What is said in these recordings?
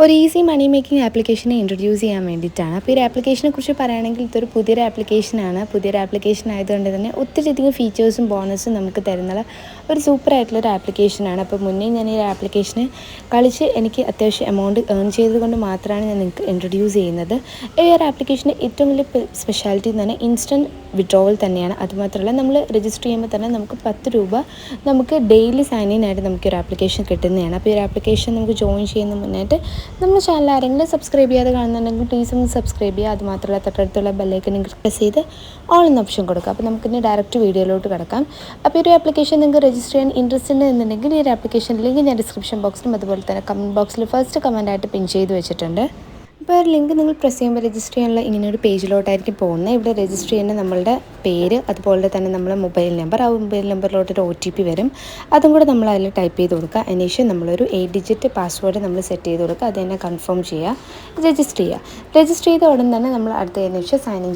ഒരു ഈസി മണി മേക്കിംഗ് ആപ്ലിക്കേഷനെ ഇൻട്രൊഡ്യൂസ് ചെയ്യാൻ വേണ്ടിയിട്ടാണ്. അപ്പോൾ ഈ ഒരു ആപ്ലിക്കേഷനെ കുറിച്ച് പറയുകയാണെങ്കിൽ ഇതൊരു പുതിയൊരു ആപ്ലിക്കേഷൻ ആയതുകൊണ്ട് തന്നെ ഒത്തിരിയധികം ഫീച്ചേഴ്സും ബോണസും നമുക്ക് തരുന്ന ഒരു സൂപ്പർ ആയിട്ടുള്ളൊരു ആപ്ലിക്കേഷനാണ്. അപ്പോൾ മുന്നേ ഞാൻ ഈ ഒരു ആപ്ലിക്കേഷന് കളിച്ച് എനിക്ക് അത്യാവശ്യം എമൗണ്ട് ഏൺ ചെയ്തതുകൊണ്ട് മാത്രമാണ് ഞാൻ നിങ്ങൾക്ക് ഇൻട്രൊഡ്യൂസ് ചെയ്യുന്നത്. ഈ ഒരു ആപ്ലിക്കേഷൻ്റെ ഏറ്റവും വലിയ സ്പെഷ്യാലിറ്റി എന്ന് പറഞ്ഞാൽ ഇൻസ്റ്റൻറ്റ് വിഡ്രോവൽ തന്നെയാണ്. അതുമാത്രമല്ല നമ്മൾ രജിസ്റ്റർ ചെയ്യുമ്പോൾ തന്നെ നമുക്ക് 10 രൂപ നമുക്ക് ഡെയിലി സൈൻ ഇൻ ആയിട്ട് നമുക്ക് ഒരു ആപ്ലിക്കേഷൻ കിട്ടുന്നതാണ്. അപ്പോൾ ഈ ഒരു ആപ്ലിക്കേഷൻ നമുക്ക് ജോയിൻ ചെയ്യുന്ന മുന്നായിട്ട് നമ്മുടെ ചാനൽ ആരെങ്കിലും സബ്സ്ക്രൈബ് ചെയ്യാതെ കാണുന്നുണ്ടെങ്കിൽ പ്ലീസ് ഒന്ന് സബ്സ്ക്രൈബ് ചെയ്യുക. അതുമാത്രമല്ല തൊട്ടടുത്തുള്ള ബെല്ലൈക്കൺ പ്രസ് ചെയ്ത് ഓൾ എന്ന ഓപ്ഷൻ കൊടുക്കുക. അപ്പോൾ നമുക്കിനി ഡയറക്റ്റ് വീഡിയോയിലോട്ട് കിടക്കാം. അപ്പോൾ ഈ ഒരു ആപ്ലിക്കേഷൻ നിങ്ങൾക്ക് രജിസ്റ്റർ ചെയ്യാൻ ഇൻട്രസ്റ്റ് ഉണ്ടെന്നുണ്ടെങ്കിൽ ഈ ഒരു ആപ്ലിക്കേഷൻ ലിങ്ക് ഞാൻ ഡിസ്ക്രിപ്ഷൻ ബോക്സിലും അതുപോലെ തന്നെ കമൻറ്റ് ബോക്സിൽ ഫസ്റ്റ് കമൻറ്റായിട്ട് പിൻ ചെയ്ത് വെച്ചിട്ടുണ്ട്. ഇപ്പോൾ ഒരു ലിങ്ക് നിങ്ങൾ പ്രസ് ചെയ്യുമ്പോൾ രജിസ്റ്റർ ചെയ്യാനുള്ള ഇങ്ങനെ ഒരു പേജിലോട്ടായിരിക്കും പോകുന്നത്. ഇവിടെ രജിസ്റ്റർ ചെയ്യുന്ന നമ്മളുടെ പേര് അതുപോലെ തന്നെ നമ്മളെ മൊബൈൽ നമ്പർ, ആ മൊബൈൽ നമ്പറിലോട്ടൊരു OTP വരും. അതും കൂടെ നമ്മൾ അതിൽ ടൈപ്പ് ചെയ്ത് കൊടുക്കുക. അതിനുശേഷം നമ്മളൊരു 8 ഡിജിറ്റ് പാസ്വേഡ് നമ്മൾ സെറ്റ് ചെയ്ത് കൊടുക്കുക. അത് തന്നെ കൺഫേം ചെയ്യുക, രജിസ്റ്റർ ചെയ്ത ഉടൻ തന്നെ നമ്മൾ അടുത്തതിന് ശേഷം സൈൻ ഇൻ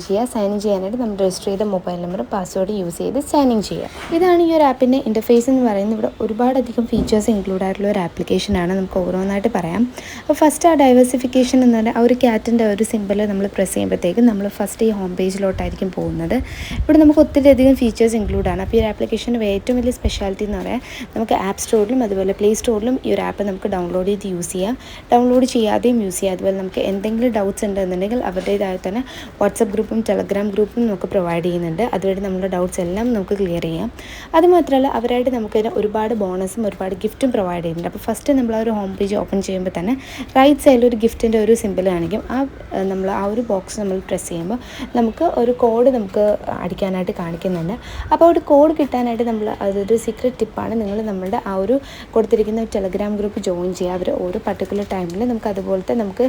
ചെയ്യാനായിട്ട് നമ്മൾ രജിസ്റ്റർ ചെയ്ത മൊബൈൽ നമ്പറും പാസ്വേഡ് യൂസ് ചെയ്ത് സൈൻ ഇൻ ചെയ്യുക. ഇതാണ് ഈ ഒരു ആപ്പിൻ്റെ ഇൻ്റർഫേസ് എന്ന് പറയുന്നത്. ഇവിടെ ഒരുപാടധികം ഫീച്ചേഴ്സ് ഇൻക്ലൂഡ് ആയിട്ടുള്ള ഒരു ആപ്ലിക്കേഷനാണ്. നമുക്ക് ഓരോന്നായിട്ട് പറയാം. അപ്പോൾ ഫസ്റ്റ് ആ ഡൈവേഴ്സിഫിക്കേഷൻ എന്ന് പറഞ്ഞാൽ ഒരു ക്യാറ്റിൻ്റെ ഒരു സിമ്പിൾ നമ്മൾ പ്രസ് ചെയ്യുമ്പോഴത്തേക്കും നമ്മൾ ഫസ്റ്റ് ഈ ഹോം പേജിലോട്ടായിരിക്കും പോകുന്നത്. ഇവിടെ നമുക്ക് ഒത്തിരിയധികം ഫീച്ചേഴ്സ് ഇൻക്ലൂഡാണ്. അപ്പോൾ ഈ ഒരു ആപ്ലിക്കേഷൻ്റെ ഏറ്റവും വലിയ സ്പെഷ്യാലിറ്റി എന്ന് പറയാൻ നമുക്ക് ആപ്പ് സ്റ്റോറിലും അതുപോലെ പ്ലേ സ്റ്റോറിലും ഈ ഒരു ആപ്പ് നമുക്ക് ഡൗൺലോഡ് ചെയ്ത് യൂസ് ചെയ്യാം, ഡൗൺലോഡ് ചെയ്യാതെയും യൂസ് ചെയ്യാം. അതുപോലെ നമുക്ക് എന്തെങ്കിലും ഡൗട്ട്സ് ഉണ്ടെന്നുണ്ടെങ്കിൽ അവരുടേതായ തന്നെ വാട്സപ്പ് ഗ്രൂപ്പും ടെലഗ്രാം ഗ്രൂപ്പും നമുക്ക് പ്രൊവൈഡ് ചെയ്യുന്നുണ്ട്. അതുവഴി നമ്മുടെ ഡൗട്ട്സ് എല്ലാം നമുക്ക് ക്ലിയർ ചെയ്യാം. അതുമാത്രമല്ല അവരായിട്ട് നമുക്ക് ഒരുപാട് ബോണസും ഒരുപാട് ഗിഫ്റ്റും പ്രൊവൈഡ് ചെയ്യുന്നുണ്ട്. അപ്പോൾ ഫസ്റ്റ് നമ്മൾ ആ ഒരു ഹോം പേജ് ഓപ്പൺ ചെയ്യുമ്പോൾ തന്നെ റൈറ്റ് സൈഡിൽ ഒരു ഗിഫ്റ്റിൻ്റെ ഒരു സിമ്പിൾ കാണിക്കും. നമ്മൾ ആ ഒരു ബോക്സ് നമ്മൾ പ്രസ് ചെയ്യുമ്പോൾ നമുക്ക് ഒരു കോഡ് നമുക്ക് അടിക്കാനായിട്ട് കാണിക്കുന്നുണ്ട്. അപ്പോൾ ഒരു കോഡ് കിട്ടാനായിട്ട് നമ്മൾ അതൊരു സീക്രട്ട് ടിപ്പാണ്. നിങ്ങൾ നമ്മളുടെ ആ ഒരു കൊടുത്തിരിക്കുന്ന ടെലഗ്രാം ഗ്രൂപ്പ് ജോയിൻ ചെയ്യുക. അവർ ഓരോ പർട്ടിക്കുലർ ടൈമിൽ നമുക്ക് അതുപോലത്തെ നമുക്ക്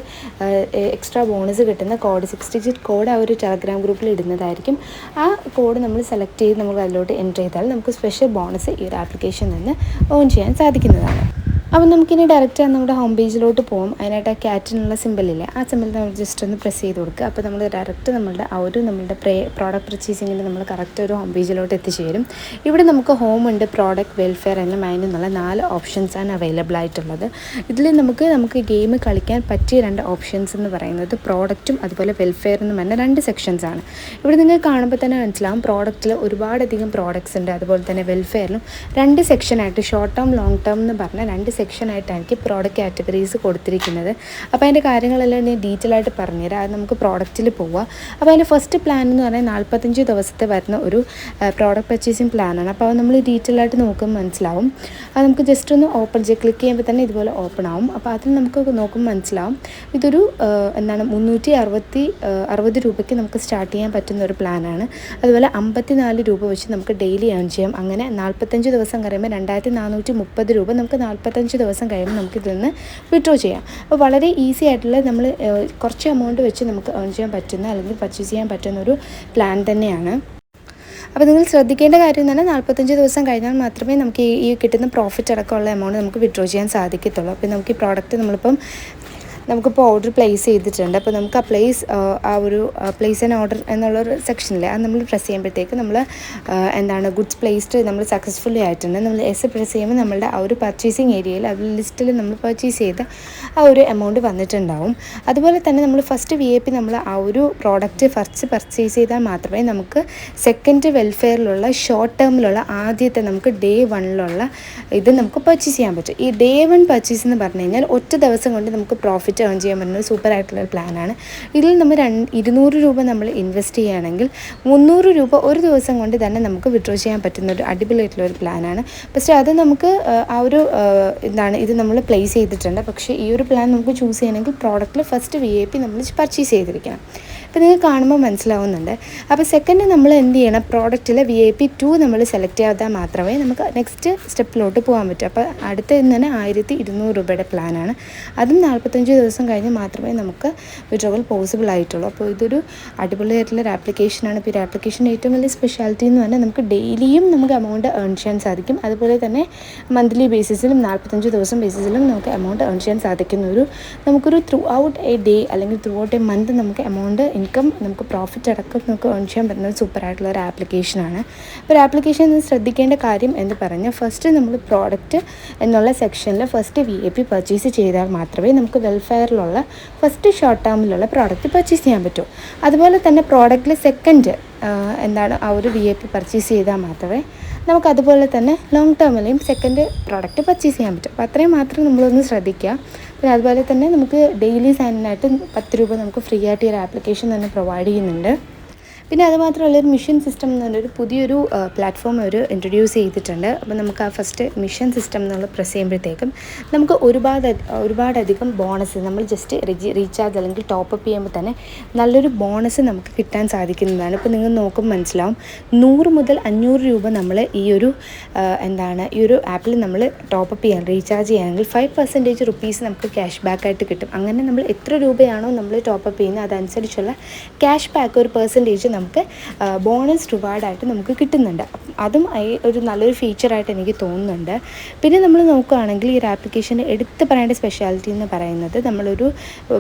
എക്സ്ട്രാ ബോണസ് കിട്ടുന്ന കോഡ് 6 ഡിജിറ്റ് കോഡ് ആ ഒരു ടെലഗ്രാം ഗ്രൂപ്പിൽ ഇടുന്നതായിരിക്കും. ആ കോഡ് നമ്മൾ സെലക്ട് ചെയ്ത് നമ്മൾ അതിലോട്ട് എൻ്റർ ചെയ്താൽ നമുക്ക് സ്പെഷ്യൽ ബോണസ് ഈ ഒരു ആപ്ലിക്കേഷനിൽ നിന്ന് ഓൺ ചെയ്യാൻ സാധിക്കുന്നതാണ്. അപ്പോൾ നമുക്കിനി ഡയറക്റ്റ് നമ്മുടെ ഹോം പേജിലോട്ട് പോകും. അതിനായിട്ട് ആ ക്യാറ്റിനുള്ള സിമ്പിളില്ലേ, ആ സിമ്പിൾ നമ്മൾ ജസ്റ്റ് ഒന്ന് പ്രസ് ചെയ്ത് കൊടുക്കുക. അപ്പോൾ നമ്മൾ ഡയറക്റ്റ് നമ്മളുടെ പ്രോഡക്റ്റ് പർച്ചേസിങ്ങിൽ നമ്മൾ കറക്റ്റ് ഒരു ഹോം പേജിലോട്ട് എത്തിച്ചേരും. ഇവിടെ നമുക്ക് ഹോം ഉണ്ട്, പ്രോഡക്റ്റ്, വെൽഫെയർ എന്ന മൈൻ എന്നുള്ള 4 ഓപ്ഷൻസാണ് അവൈലബിൾ ആയിട്ടുള്ളത്. ഇതിൽ നമുക്ക് ഗെയിം കളിക്കാൻ പറ്റിയ 2 ഓപ്ഷൻസ് എന്ന് പറയുന്നത് പ്രോഡക്റ്റും അതുപോലെ വെൽഫെയർ എന്ന് പറഞ്ഞ 2 സെക്ഷൻസാണ്. ഇവിടെ നിങ്ങൾക്ക് കാണുമ്പോൾ തന്നെ മനസ്സിലാവും പ്രോഡക്റ്റിൽ ഒരുപാടധികം പ്രോഡക്റ്റ്സ് ഉണ്ട്. അതുപോലെ തന്നെ വെൽഫെയറിലും 2 സെക്ഷനായിട്ട് ഷോർട്ട് ടേം ലോങ് ടേം എന്ന് പറഞ്ഞ 2 സെക്ഷനായിട്ടാണ് എനിക്ക് പ്രോഡക്റ്റ് കാറ്റഗറീസ് കൊടുത്തിരിക്കുന്നത്. അപ്പോൾ അതിൻ്റെ കാര്യങ്ങളെല്ലാം ഞാൻ ഡീറ്റെയിൽ ആയിട്ട് പറഞ്ഞുതരാം. അത് നമുക്ക് പ്രോഡക്റ്റിൽ പോവാം. അപ്പോൾ അതിൻ്റെ ഫസ്റ്റ് പ്ലാൻ എന്ന് പറഞ്ഞാൽ 45 ദിവസത്തെ വരുന്ന ഒരു പ്രോഡക്റ്റ് പർച്ചേസിങ് പ്ലാനാണ്. അപ്പോൾ അത് നമ്മൾ ഡീറ്റെയിൽ ആയിട്ട് നോക്കുമ്പോൾ മനസ്സിലാവും. അത് നമുക്ക് ജസ്റ്റ് ഒന്ന് ക്ലിക്ക് ചെയ്യുമ്പോൾ തന്നെ ഇതുപോലെ ഓപ്പൺ ആവും. അപ്പോൾ അതിൽ നമുക്ക് നോക്കുമ്പോൾ മനസ്സിലാവും ഇതൊരു 360 രൂപയ്ക്ക് നമുക്ക് സ്റ്റാർട്ട് ചെയ്യാൻ പറ്റുന്ന ഒരു പ്ലാനാണ്. അതുപോലെ 54 രൂപ വെച്ച് നമുക്ക് ഡെയിലി ഏൺ ചെയ്യാം. അങ്ങനെ 45 ദിവസം കഴിയുമ്പോൾ 2430 രൂപ നമുക്ക് 45 ദിവസം കഴിയുമ്പോൾ നമുക്കിതിൽ നിന്ന് വിഡ്രോ ചെയ്യാം. അപ്പോൾ വളരെ ഈസി ആയിട്ടുള്ള നമ്മൾ കുറച്ച് എമൗണ്ട് വെച്ച് നമുക്ക് ഏൺ ചെയ്യാൻ പറ്റുന്ന അല്ലെങ്കിൽ പർച്ചേസ് ചെയ്യാൻ പറ്റുന്ന ഒരു പ്ലാൻ തന്നെയാണ്. അപ്പോൾ നിങ്ങൾ ശ്രദ്ധിക്കേണ്ട കാര്യം എന്ന് പറഞ്ഞാൽ 45 ദിവസം കഴിഞ്ഞാൽ മാത്രമേ നമുക്ക് ഈ കിട്ടുന്ന പ്രോഫിറ്റ് അടക്കമുള്ള എമൗണ്ട് നമുക്ക് വിഡ്രോ ചെയ്യാൻ സാധിക്കത്തുള്ളൂ. അപ്പോൾ നമുക്ക് ഈ പ്രോഡക്റ്റ് നമുക്കിപ്പോൾ ഓർഡർ പ്ലേസ് ചെയ്തിട്ടുണ്ട്. അപ്പോൾ നമുക്ക് പ്ലേസ് ആൻ ഓർഡർ എന്നുള്ളൊരു സെക്ഷനില്ലേ, അത് നമ്മൾ പ്രസ് ചെയ്യുമ്പോഴത്തേക്ക് നമ്മൾ ഗുഡ്സ് പ്ലേസ്ഡ് നമ്മൾ സക്സസ്ഫുള്ളി ആയിട്ടുണ്ട്. നമ്മൾ പ്രസ് ചെയ്യുമ്പോൾ നമ്മളുടെ ആ ഒരു പർച്ചേസിങ് ഏരിയയിൽ അതിൽ ലിസ്റ്റിൽ നമ്മൾ പർച്ചേസ് ചെയ്ത ആ ഒരു എമൗണ്ട് വന്നിട്ടുണ്ടാവും. അതുപോലെ തന്നെ നമ്മൾ ഫസ്റ്റ് VIP നമ്മൾ ആ ഒരു പ്രോഡക്റ്റ് ഫസ്റ്റ് പർച്ചേസ് ചെയ്താൽ മാത്രമേ നമുക്ക് സെക്കൻഡ് വെൽഫെയറിലുള്ള ഷോർട്ട് ടേമിലുള്ള ആദ്യത്തെ നമുക്ക് ഡേ 1 ഇത് നമുക്ക് പർച്ചേസ് ചെയ്യാൻ പറ്റും. ഈ ഡേ 1 പർച്ചേസ് എന്ന് പറഞ്ഞു കഴിഞ്ഞാൽ ഒറ്റ ദിവസം കൊണ്ട് നമുക്ക് പ്രോഫിറ്റ് ഏൺ ചെയ്യാൻ പറ്റുന്ന ഒരു സൂപ്പർ ആയിട്ടുള്ളൊരു പ്ലാനാണ്. ഇതിൽ നമ്മൾ 200 രൂപ നമ്മൾ ഇൻവെസ്റ്റ് ചെയ്യുകയാണെങ്കിൽ 300 രൂപ ഒരു ദിവസം കൊണ്ട് തന്നെ നമുക്ക് വിഡ്രോ ചെയ്യാൻ പറ്റുന്ന ഒരു അടിപൊളിയായിട്ടുള്ള ഒരു പ്ലാനാണ്. പക്ഷേ അത് നമുക്ക് ഇത് നമ്മൾ പ്ലേസ് ചെയ്തിട്ടുണ്ട്. പക്ഷേ ഈ ഒരു പ്ലാൻ നമുക്ക് ചൂസ് ചെയ്യണമെങ്കിൽ പ്രോഡക്റ്റിൽ ഫസ്റ്റ് VIP നമ്മൾ പർച്ചേസ് ചെയ്തിരിക്കണം. അപ്പോൾ നിങ്ങൾക്ക് കാണുമ്പോൾ മനസ്സിലാവുന്നുണ്ട്. അപ്പോൾ സെക്കൻഡ് നമ്മൾ എന്ത് ചെയ്യണം, പ്രോഡക്റ്റിൽ VIP 2 നമ്മൾ സെലക്ട് ചെയ്താൽ മാത്രമേ നമുക്ക് നെക്സ്റ്റ് സ്റ്റെപ്പിലോട്ട് പോകാൻ പറ്റൂ. അപ്പോൾ അടുത്ത തന്നെ 1200 രൂപയുടെ പ്ലാനാണ്. അതും 45 ദിവസം കഴിഞ്ഞ് മാത്രമേ നമുക്ക് വിഡ്രോവൽ പോസിബിൾ ആയിട്ടുള്ളൂ. അപ്പോൾ ഇതൊരു അടിപൊളിയായിട്ടുള്ളൊരു ആപ്ലിക്കേഷനാണ്. ഇപ്പോൾ ഈ ആപ്ലിക്കേഷൻ്റെ ഏറ്റവും വലിയ സ്പെഷ്യാലിറ്റി എന്ന് പറഞ്ഞാൽ നമുക്ക് ഡെയിലിയും നമുക്ക് എമൗണ്ട് ഏൺ ചെയ്യാൻ സാധിക്കും. അതുപോലെ തന്നെ മന്ത്ലി ബേസിസിലും 45 ദിവസം ബേസിസിലും നമുക്ക് എമൗണ്ട് ഏൺ ചെയ്യാൻ സാധിക്കുന്ന നമുക്കൊരു ത്രൂ ഔട്ട് എ ഡേ അല്ലെങ്കിൽ ത്രൂ ഔട്ട് എ മന്ത് നമുക്ക് എമൗണ്ട് ഇൻകം നമുക്ക് പ്രോഫിറ്റ് അടക്കം നമുക്ക് ഏൺ ചെയ്യാൻ പറ്റുന്ന സൂപ്പറായിട്ടുള്ള ഒരു ആപ്ലിക്കേഷനാണ്. ഒരു ആപ്ലിക്കേഷൻ ശ്രദ്ധിക്കേണ്ട കാര്യം എന്ന് പറഞ്ഞാൽ ഫസ്റ്റ് നമ്മൾ പ്രോഡക്റ്റ് എന്നുള്ള സെക്ഷനിൽ ഫസ്റ്റ് VIP പർച്ചേസ് ചെയ്താൽ മാത്രമേ നമുക്ക് വെൽഫെയറിലുള്ള ഫസ്റ്റ് ഷോർട്ട് ടേമിലുള്ള പ്രോഡക്റ്റ് പർച്ചേസ് ചെയ്യാൻ പറ്റൂ. അതുപോലെ തന്നെ പ്രോഡക്റ്റിൽ സെക്കൻഡ് ആ ഒരു VIP പർച്ചേസ് ചെയ്താൽ മാത്രമേ നമുക്ക് അതുപോലെ തന്നെ ലോങ് ടേമിലെയും സെക്കൻഡ് പ്രോഡക്റ്റ് പർച്ചേസ് ചെയ്യാൻ പറ്റും. അപ്പോൾ അത്രയും മാത്രം നമ്മളൊന്ന് ശ്രദ്ധിക്കുക. പിന്നെ അതുപോലെ തന്നെ നമുക്ക് ഡെയിലി സൈനിനായിട്ട് 10 രൂപ നമുക്ക് ഫ്രീ ആയിട്ട് ഈ ഒരു ആപ്ലിക്കേഷൻ തന്നെ പ്രൊവൈഡ് ചെയ്യുന്നുണ്ട്. പിന്നെ അതുമാത്രമല്ല ഒരു മിഷൻ സിസ്റ്റം എന്ന് പറഞ്ഞൊരു പുതിയൊരു പ്ലാറ്റ്ഫോം അവർ ഇൻട്രൊഡ്യൂസ് ചെയ്തിട്ടുണ്ട്. അപ്പോൾ നമുക്ക് ആ ഫസ്റ്റ് മിഷൻ സിസ്റ്റം എന്നുള്ള പ്രസ് ചെയ്യുമ്പോഴത്തേക്കും നമുക്ക് ഒരുപാടധികം ബോണസ് നമ്മൾ ജസ്റ്റ് റീചാർജ് അല്ലെങ്കിൽ ടോപ്പപ്പ് ചെയ്യുമ്പോൾ തന്നെ നല്ലൊരു ബോണസ് നമുക്ക് കിട്ടാൻ സാധിക്കുന്നതാണ്. ഇപ്പോൾ നിങ്ങൾ നോക്കുമ്പോൾ മനസ്സിലാവും 100 മുതൽ 500 രൂപ നമ്മൾ ഈ ഒരു ആപ്പിൽ നമ്മൾ ടോപ്പപ്പ് ചെയ്യാൻ റീചാർജ് ചെയ്യുകയാണെങ്കിൽ 5% റുപ്പീസ് നമുക്ക് ക്യാഷ് ബാക്കായിട്ട് കിട്ടും. അങ്ങനെ നമ്മൾ എത്ര രൂപയാണോ നമ്മൾ ടോപ്പപ്പ് ചെയ്യുന്നത് അതനുസരിച്ചുള്ള ക്യാഷ് ബാക്ക് ഒരു പെർസെൻറ്റേജ് നമുക്ക് ബോണസ് റിവാർഡായിട്ട് നമുക്ക് കിട്ടുന്നുണ്ട്. അതും ഒരു നല്ലൊരു ഫീച്ചറായിട്ട് എനിക്ക് തോന്നുന്നുണ്ട്. പിന്നെ നമ്മൾ നോക്കുകയാണെങ്കിൽ ഈ ഒരു ആപ്ലിക്കേഷൻ്റെ എടുത്ത് പറയേണ്ട സ്പെഷ്യാലിറ്റി എന്ന് പറയുന്നത് നമ്മളൊരു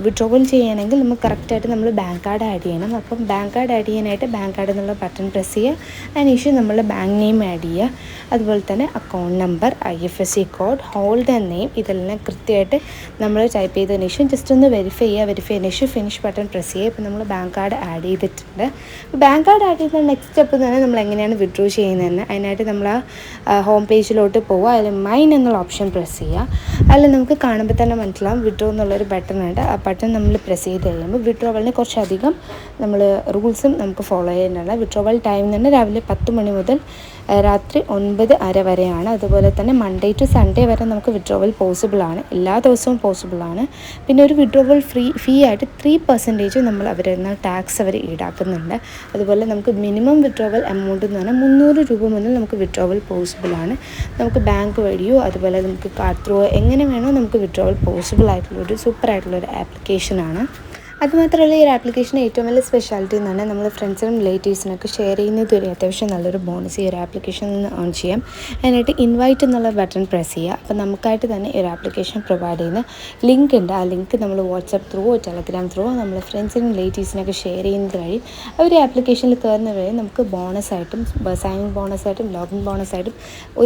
വിഡ്രോവൽ ചെയ്യണമെങ്കിൽ നമുക്ക് കറക്റ്റായിട്ട് നമ്മൾ ബാങ്ക് കാർഡ് ആഡ് ചെയ്യണം. അപ്പം ബാങ്ക് കാർഡ് ആഡ് ചെയ്യാനായിട്ട് ബാങ്ക് കാർഡ് എന്നുള്ള ബട്ടൺ പ്രസ് ചെയ്യുക. അതിനുശേഷം നമ്മളുടെ ബാങ്ക് നെയിം ആഡ് ചെയ്യുക. അതുപോലെ തന്നെ account number, IFSC code, holder name ഇതെല്ലാം കൃത്യമായിട്ട് നമ്മൾ ടൈപ്പ് ചെയ്തതിന് ശേഷം ജസ്റ്റ് ഒന്ന് വെരിഫൈ ചെയ്തതിന് ശേഷം ഫിനിഷ് ബട്ടൺ പ്രസ് ചെയ്യുക. ഇപ്പോൾ നമ്മൾ ബാങ്ക് കാർഡ് ആഡ് ചെയ്തിട്ടുണ്ട്. ബാങ്ക് കാർഡ് ആഡ് ചെയ്ത നെക്സ്റ്റ് സ്റ്റെപ്പ് തന്നെ നമ്മൾ എങ്ങനെയാണ് വിഡ്രോ ചെയ്യുന്നതെന്ന് അതിനായിട്ട് നമ്മൾ ആ ഹോം പേജിലോട്ട് പോവുക. അതിൽ മൈൻ എന്നുള്ള ഓപ്ഷൻ പ്രസ് ചെയ്യുക. അതിൽ നമുക്ക് കാണുമ്പോൾ തന്നെ മനസ്സിലാവും വിഡ്രോ എന്നുള്ളൊരു ബട്ടൺ ഉണ്ട്. ആ ബട്ടൺ നമ്മൾ പ്രസ് ചെയ്ത് കഴിയുമ്പോൾ വിഡ്രോവലിന് കുറച്ചധികം നമ്മൾ റൂൾസും നമുക്ക് ഫോളോ ചെയ്യാനുള്ള വിഡ്രോവൽ ടൈം തന്നെ രാവിലെ 10 മണി മുതൽ രാത്രി 9:30 വരെയാണ്. അതുപോലെ തന്നെ മൺഡേ ടു സൺഡേ വരെ നമുക്ക് വിഡ്രോവൽ പോസിബിളാണ്, എല്ലാ ദിവസവും പോസിബിളാണ്. പിന്നെ ഒരു വിഡ്രോവൽ ഫീ ആയിട്ട് 3% നമ്മൾ ടാക്സ് അവർ ഈടാക്കുന്നുണ്ട്. അതുപോലെ നമുക്ക് മിനിമം വിഡ്രോവൽ എമൗണ്ട് എന്ന് പറഞ്ഞാൽ 300 രൂപ മുതൽ നമുക്ക് വിഡ്രോവൽ പോസിബിളാണ്. നമുക്ക് ബാങ്ക് വഴിയോ അതുപോലെ നമുക്ക് കാർഡ് ത്രൂ എങ്ങനെ വേണോ നമുക്ക് വിഡ്രോവൽ പോസിബിൾ ആയിട്ടുള്ളൊരു സൂപ്പറായിട്ടുള്ളൊരു ആപ്ലിക്കേഷനാണ്. അതുമാത്രമല്ല ഈ ഒരു ആപ്ലിക്കേഷൻ്റെ ഏറ്റവും വലിയ സ്പെഷ്യാലിറ്റി എന്ന് പറഞ്ഞാൽ നമ്മൾ ഫ്രണ്ട്സിനും റിലേറ്റീവ്സിനൊക്കെ ഷെയർ ചെയ്യുന്നത് ഒരു അത്യാവശ്യം നല്ലൊരു ബോണസ് ഈ ഒരു ആപ്ലിക്കേഷനിൽ നിന്ന് ഏൺ ചെയ്യാം. അതിനായിട്ട് ഇൻവൈറ്റ് എന്നുള്ള ബട്ടൺ പ്രസ് ചെയ്യുക. അപ്പോൾ നമുക്കായിട്ട് തന്നെ ഈ ഒരു ആപ്ലിക്കേഷൻ പ്രൊവൈഡ് ചെയ്യുന്ന ലിങ്ക് ഉണ്ട്. ആ ലിങ്ക് നമ്മൾ വാട്സപ്പ് ത്രൂ ടെലഗ്രാം ത്രൂ നമ്മൾ ഫ്രണ്ട്സിനും റിലേറ്റീവ്സിനൊക്കെ ഷെയർ ചെയ്യുന്നത് വഴി അവർ ഈ ആപ്ലിക്കേഷനിൽ കയറുന്ന വഴി നമുക്ക് ബോണസായിട്ടും സൈനിങ് ബോണസായിട്ടും ലോഗിൻ ബോണസായിട്ടും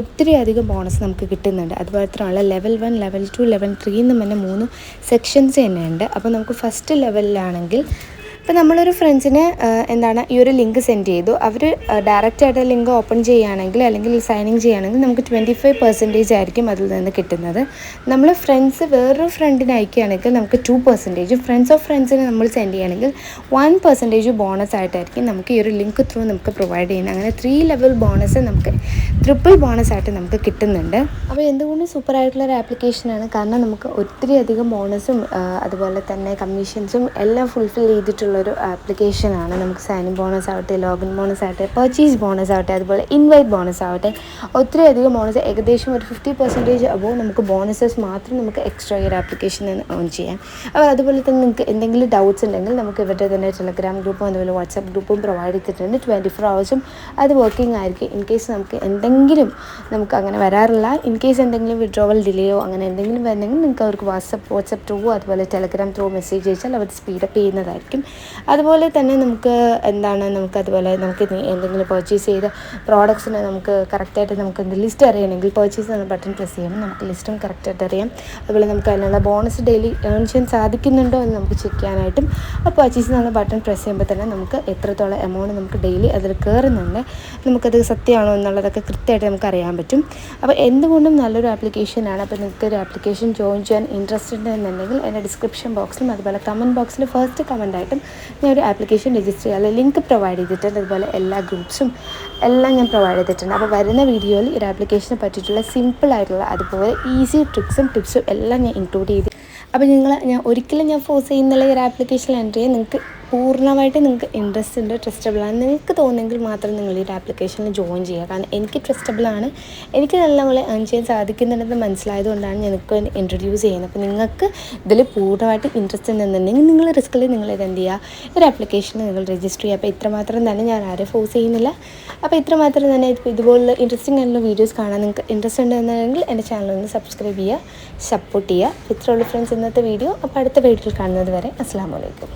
ഒത്തിരി അധികം ബോണസ് നമുക്ക് കിട്ടുന്നുണ്ട്. അതുമാത്രമല്ല ലെവൽ 1, ലെവൽ 2, ലെവൽ 3 എന്നും തന്നെ 3 സെക്ഷൻസ് തന്നെയുണ്ട്. അപ്പോൾ നമുക്ക് ഫസ്റ്റ് ലെവലിലാണെങ്കിൽ ഇപ്പോൾ നമ്മളൊരു ഫ്രണ്ട്സിന് ഈ ഒരു ലിങ്ക് സെൻഡ് ചെയ്തു. അവർ ഡയറക്റ്റായിട്ട് ലിങ്ക് ഓപ്പൺ ചെയ്യുകയാണെങ്കിൽ അല്ലെങ്കിൽ സൈനിങ് ചെയ്യുകയാണെങ്കിൽ നമുക്ക് 25% ആയിരിക്കും അതിൽ നിന്ന് കിട്ടുന്നത്. നമ്മൾ ഫ്രണ്ട്സ് വേറൊരു ഫ്രണ്ടിന് അയക്കുകയാണെങ്കിൽ നമുക്ക് 2%, ഫ്രണ്ട്സ് ഓഫ് ഫ്രണ്ട്സിന് നമ്മൾ സെൻഡ് ചെയ്യുകയാണെങ്കിൽ 1% ബോണസ് ആയിട്ടായിരിക്കും നമുക്ക് ഈ ഒരു ലിങ്ക് ത്രൂ നമുക്ക് പ്രൊവൈഡ് ചെയ്യുന്നത്. അങ്ങനെ 3 ലെവൽ ബോണസ് നമുക്ക് ട്രിപ്പിൾ ബോണസ് ആയിട്ട് നമുക്ക് കിട്ടുന്നുണ്ട്. അപ്പോൾ എന്തുകൊണ്ടും സൂപ്പറായിട്ടുള്ളൊരു ആപ്ലിക്കേഷനാണ്. കാരണം നമുക്ക് ഒത്തിരി അധികം ബോണസും അതുപോലെ തന്നെ കമ്മീഷൻസും എല്ലാം ഫുൾഫിൽ ചെയ്തിട്ടുള്ളൊരു ആപ്ലിക്കേഷനാണ്. നമുക്ക് സൈനിങ് ബോണസ് ആവട്ടെ, ലോഗിൻ ബോണസ് ആവട്ടെ, പർച്ചേസ് ബോണസ് ആവട്ടെ, അതുപോലെ ഇൻവൈറ്റ് ബോണസ് ആവട്ടെ, ഒത്തിരി അധികം ബോണസ് ഏകദേശം ഒരു 50% അബോവ് നമുക്ക് ബോണസസ് മാത്രം നമുക്ക് എക്സ്ട്രാ ഈ ഒരു ആപ്ലിക്കേഷനിൽ നിന്ന് ഏൺ ചെയ്യാം. അപ്പോൾ അതുപോലെ തന്നെ നിങ്ങൾക്ക് എന്തെങ്കിലും ഡൗട്ട്സ് ഉണ്ടെങ്കിൽ നമുക്ക് ഇവരുടെ തന്നെ ടെലഗ്രാം ഗ്രൂപ്പും അതുപോലെ വാട്സപ്പ് ഗ്രൂപ്പും പ്രൊവൈഡ് ചെയ്തിട്ടുണ്ട്. 24 hours അത് വർക്കിംഗ് ആയിരിക്കും. ഇൻ കേസ് നമുക്ക് അങ്ങനെ വരാറില്ല, ഇൻ കേസ് എന്തെങ്കിലും വിഡ്രോവൽ ഡിലേയോ അങ്ങനെ എന്തെങ്കിലും വരുന്നെങ്കിൽ നിങ്ങൾക്ക് അവർക്ക് വാട്സപ്പ് ത്രൂ അതുപോലെ ടെലഗ്രാം ത്രൂ മെസ്സേജ് അയച്ചാൽ അവർ സ്പീഡപ്പ് ചെയ്യുന്നതായിരിക്കും. അതുപോലെ തന്നെ നമുക്ക് അതുപോലെ നമുക്ക് എന്തെങ്കിലും പർച്ചേസ് ചെയ്ത പ്രോഡക്ട്സിന് നമുക്ക് കറക്റ്റായിട്ട് നമുക്ക് ലിസ്റ്റ് അറിയണമെങ്കിൽ പർച്ചേസ് എന്ന ബട്ടൺ പ്രസ് ചെയ്യുമ്പോൾ നമുക്ക് ലിസ്റ്റും കറക്റ്റായിട്ട് അറിയാം. അതുപോലെ നമുക്ക് അതിനുള്ള ബോണസ് ഡെയിലി ഏൺ ചെയ്യാൻ സാധിക്കുന്നുണ്ടോ എന്ന് നമുക്ക് ചെക്ക് ചെയ്യാനായിട്ടും ആ പർച്ചേസ് എന്നുള്ള ബട്ടൺ പ്രസ് ചെയ്യുമ്പോൾ തന്നെ നമുക്ക് എത്രത്തോളം എമൗണ്ട് നമുക്ക് ഡെയിലി അതിൽ കയറുന്നുണ്ട്, നമുക്കത് സത്യമാണോ എന്നുള്ളതൊക്കെ കൃത്യമായിട്ട് നമുക്ക് അറിയാൻ പറ്റും. അപ്പോൾ എന്തുകൊണ്ടും നല്ലൊരു ആപ്ലിക്കേഷനാണ്. അപ്പോൾ നിങ്ങൾക്ക് ഒരു ആപ്ലിക്കേഷൻ ജോയിൻ ചെയ്യാൻ ഇൻട്രസ്റ്റഡ് എന്നുണ്ടെങ്കിൽ എൻ്റെ ഡിസ്ക്രിപ്ഷൻ ബോക്സിലും അതുപോലെ കമൻറ്റ് ബോക്സിൽ ഫസ്റ്റ് കമൻറ്റായിട്ടും ഞാൻ ഒരു ആപ്ലിക്കേഷൻ രജിസ്റ്റർ ചെയ്യാനുള്ള ലിങ്ക് പ്രൊവൈഡ് ചെയ്തിട്ടുണ്ട്. അതുപോലെ എല്ലാ ഗ്രൂപ്പ്സും എല്ലാം ഞാൻ പ്രൊവൈഡ് ചെയ്തിട്ടുണ്ട്. അപ്പോൾ വരുന്ന വീഡിയോയിൽ ഒരു ആപ്ലിക്കേഷനെ പറ്റിയിട്ടുള്ള സിമ്പിളായിട്ടുള്ള അതുപോലെ ഈസി ട്രിക്സും ടിപ്സും എല്ലാം ഞാൻ ഇൻക്ലൂഡ് ചെയ്ത്. അപ്പോൾ ഞാൻ ഒരിക്കലും ഫോഴ്സ് ചെയ്യുന്നുള്ള ഒരു ആപ്ലിക്കേഷനിൽ എൻ്റർ ചെയ്യാൻ നിങ്ങൾക്ക് പൂർണ്ണമായിട്ട് നിങ്ങൾക്ക് ഇൻട്രസ്റ്റ് ഉണ്ട്, ട്രസ്റ്റബിളാണ് നിങ്ങൾക്ക് തോന്നുന്നെങ്കിൽ മാത്രം നിങ്ങൾ ഈ ഒരു ആപ്ലിക്കേഷനിൽ ജോയിൻ ചെയ്യുക. കാരണം എനിക്ക് ട്രസ്റ്റബിളാണ്, എനിക്ക് നല്ലപോലെ ഏൺ ചെയ്യാൻ സാധിക്കുന്നുണ്ടെന്ന് മനസ്സിലായതുകൊണ്ടാണ് ഞാനിപ്പോൾ ഇൻട്രൊഡ്യൂസ് ചെയ്യുന്നത്. അപ്പോൾ നിങ്ങൾക്ക് ഇതിൽ പൂർണ്ണമായിട്ട് ഇൻട്രസ്റ്റ് ഉണ്ടെന്നുണ്ടെങ്കിൽ നിങ്ങൾ റിസ്കിൽ നിങ്ങൾ എന്ത് ചെയ്യുക, ഒരു ആപ്ലിക്കേഷനിൽ നിങ്ങൾ രജിസ്റ്റർ ചെയ്യുക. അപ്പോൾ ഇത്രമാത്രം തന്നെ ഞാൻ ആരെയും ഫോഴ്സ് ചെയ്യുന്നില്ല. അപ്പോൾ ഇത്രമാത്രം തന്നെ ഇതുപോലുള്ള ഇൻട്രസ്റ്റിംഗ് ആയിട്ടുള്ള വീഡിയോസ് കാണാൻ നിങ്ങൾക്ക് ഇൻട്രസ്റ്റ് ഉണ്ടെന്നുണ്ടെങ്കിൽ എൻ്റെ ചാനൽ ഒന്ന് സബ്സ്ക്രൈബ് ചെയ്യുക, സപ്പോർട്ട് ചെയ്യുക. ഇത്രയുള്ള ഫ്രണ്ട്സ് ഇന്നത്തെ വീഡിയോ. അപ്പോൾ അടുത്ത വീഡിയോയിൽ കാണുന്നത് വരെ അസ്സലാമു അലൈക്കും.